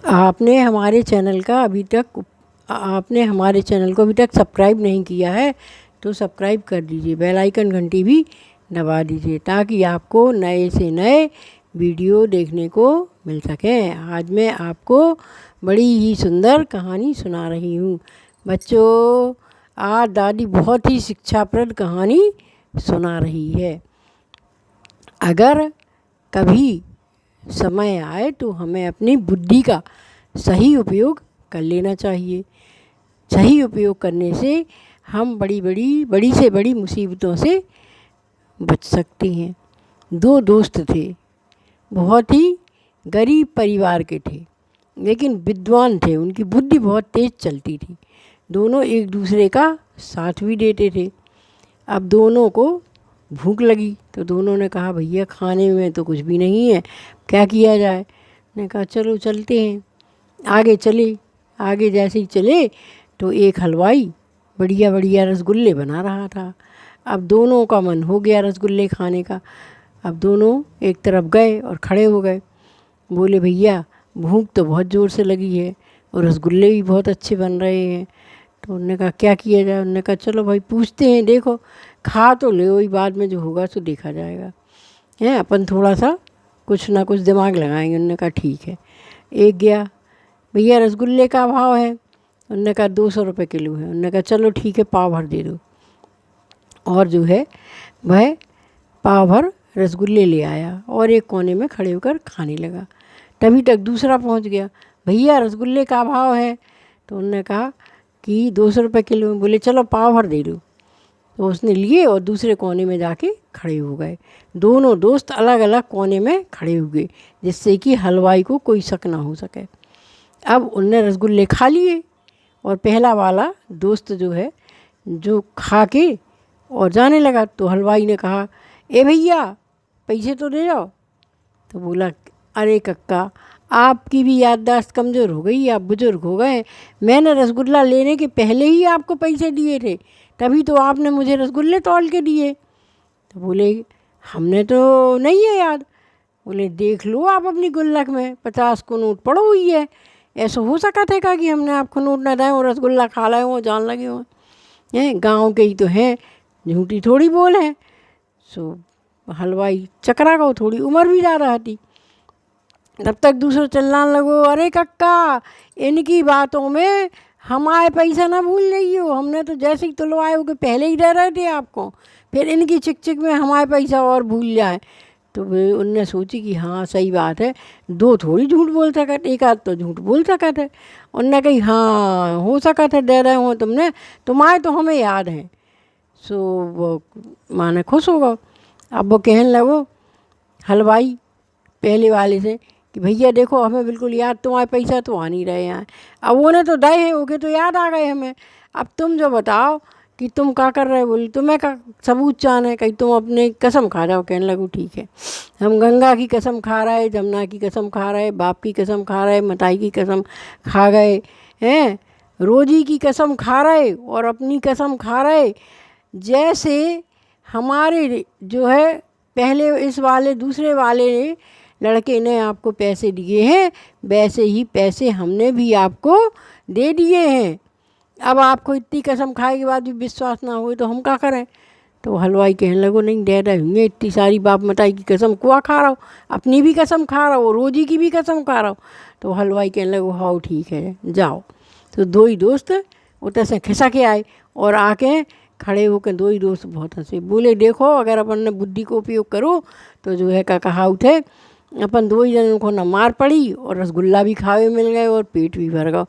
आपने हमारे चैनल को अभी तक सब्सक्राइब नहीं किया है तो सब्सक्राइब कर दीजिए, बेल आइकन घंटी भी दबा दीजिए ताकि आपको नए से नए वीडियो देखने को मिल सके। आज मैं आपको बड़ी ही सुंदर कहानी सुना रही हूँ। बच्चों, आज दादी बहुत ही शिक्षाप्रद कहानी सुना रही है। अगर कभी समय आए तो हमें अपनी बुद्धि का सही उपयोग कर लेना चाहिए। सही उपयोग करने से हम बड़ी से बड़ी मुसीबतों से बच सकते हैं। दो दोस्त थे, बहुत ही गरीब परिवार के थे, लेकिन विद्वान थे। उनकी बुद्धि बहुत तेज चलती थी। दोनों एक दूसरे का साथ भी देते थे। अब दोनों को भूख लगी तो दोनों ने कहा, भैया खाने में तो कुछ भी नहीं है, क्या किया जाए। ने कहा चलो चलते हैं। आगे चले। आगे जैसे ही चले तो एक हलवाई बढ़िया बढ़िया रसगुल्ले बना रहा था। अब दोनों का मन हो गया रसगुल्ले खाने का। अब दोनों एक तरफ गए और खड़े हो गए। बोले, भैया भूख तो बहुत ज़ोर से लगी है और रसगुल्ले भी बहुत अच्छे बन रहे हैं। तो उन्होंने कहा क्या किया जाए। उन्होंने कहा चलो भाई पूछते हैं, देखो खा तो ले, वही बाद में जो होगा सो देखा जाएगा, हैं अपन थोड़ा सा कुछ ना कुछ दिमाग लगाएंगे। उन्होंने कहा ठीक है। एक गया, भैया रसगुल्ले का भाव है। उन्होंने कहा 200 रुपये किलो है। उन्होंने कहा चलो ठीक है, पाव भर दे दो। और जो है वह पाव भर रसगुल्ले ले आया और एक कोने में खड़े होकर खाने लगा। तभी तक दूसरा पहुंच गया, भैया रसगुल्ले का भाव है। तो उन्होंने कहा कि 200 रुपये किलो में। बोले चलो पाव भर दे दो। तो उसने लिए और दूसरे कोने में जाके खड़े हो गए। दोनों दोस्त अलग अलग कोने में खड़े हो गए जिससे कि हलवाई को कोई शक ना हो सके। अब उनने रसगुल्ले खा लिए और पहला वाला दोस्त जो है जो खा के और जाने लगा। तो हलवाई ने कहा, ए भैया पैसे तो दे जाओ। तो बोला, अरे कक्का आपकी भी याददाश्त कमज़ोर हो गई, आप बुजुर्ग हो गए। मैंने रसगुल्ला लेने के पहले ही आपको पैसे दिए थे, तभी तो आपने मुझे रसगुल्ले तौल के दिए। तो बोले, हमने तो नहीं है याद। बोले, देख लो आप अपनी गुल्लक में 50 को नोट पड़ो हुई है। ऐसा हो सका था कि हमने आपको नोट ना दें और रसगुल्ला खा लाए हों, जान लगे हों। गाँव के ही तो हैं, झूठी थोड़ी बोल है। सो हलवाई चकरा गो, थोड़ी उम्र भी जा रहा थी। तब तक दूसरा चिल्लाने लगो, अरे कक्का इनकी बातों में हमारे पैसा ना भूल जाइयो, हमने तो जैसे ही तुलवाए हो के पहले ही दे रहे थे आपको, फिर इनकी चिक चिक में हमारे पैसा और भूल जाए। तो उनने सोची कि हाँ सही बात है, दो थोड़ी झूठ बोल सका, एक आध तो झूठ बोल सका था। उनने कही हाँ हो सका था दे रहे हो तुमने, तुम्हारे तो हमें याद है। सो वो माने खुश हो गो। अब वो कहने लगो हलवाई पहले वाले से कि भैया देखो हमें बिल्कुल याद, तुम्हारे पैसा तो आ नहीं रहे हैं। अब वो ने तो दे हैं, ओके तो याद आ गए हमें। अब तुम जो बताओ कि तुम क्या कर रहे हो। बोली, तुम्हें का सबूत चाहना कहीं तुम अपने कसम खा जाओ। कहने लगो ठीक है, हम गंगा की कसम खा रहे, जमुना की कसम खा रहे, बाप की कसम खा रहे, मताई की कसम खा गए हैं, रोजी की कसम खा रहे और अपनी कसम खा रहे। जैसे हमारे जो है पहले इस वाले दूसरे वाले लड़के ने आपको पैसे दिए हैं, वैसे ही पैसे हमने भी आपको दे दिए हैं। अब आपको इतनी कसम खाए के बाद भी विश्वास ना हो तो हम क्या करें। तो हलवाई कहने लगो, नहीं दे रहे होंगे, इतनी सारी बाप मताई की कसम कुआ खा रहा हो, अपनी भी कसम खा रहा हो, रोजी की भी कसम खा रहा हो। तो हलवाई कहने लगो, हाँ ठीक है जाओ। तो दो ही दोस्त उधर से खिसा के आए और आके खड़े होकर दो ही दोस्त बहुत हंसे। बोले, देखो अगर अपन ने बुद्धि को उपयोग करो तो जो है का कहा उठे, अपन दो ही जनों को न मार पड़ी और रसगुल्ला भी खावे मिल गए और पेट भी भर गया।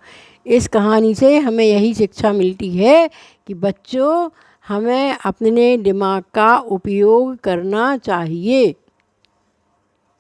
इस कहानी से हमें यही शिक्षा मिलती है कि बच्चों हमें अपने दिमाग का उपयोग करना चाहिए।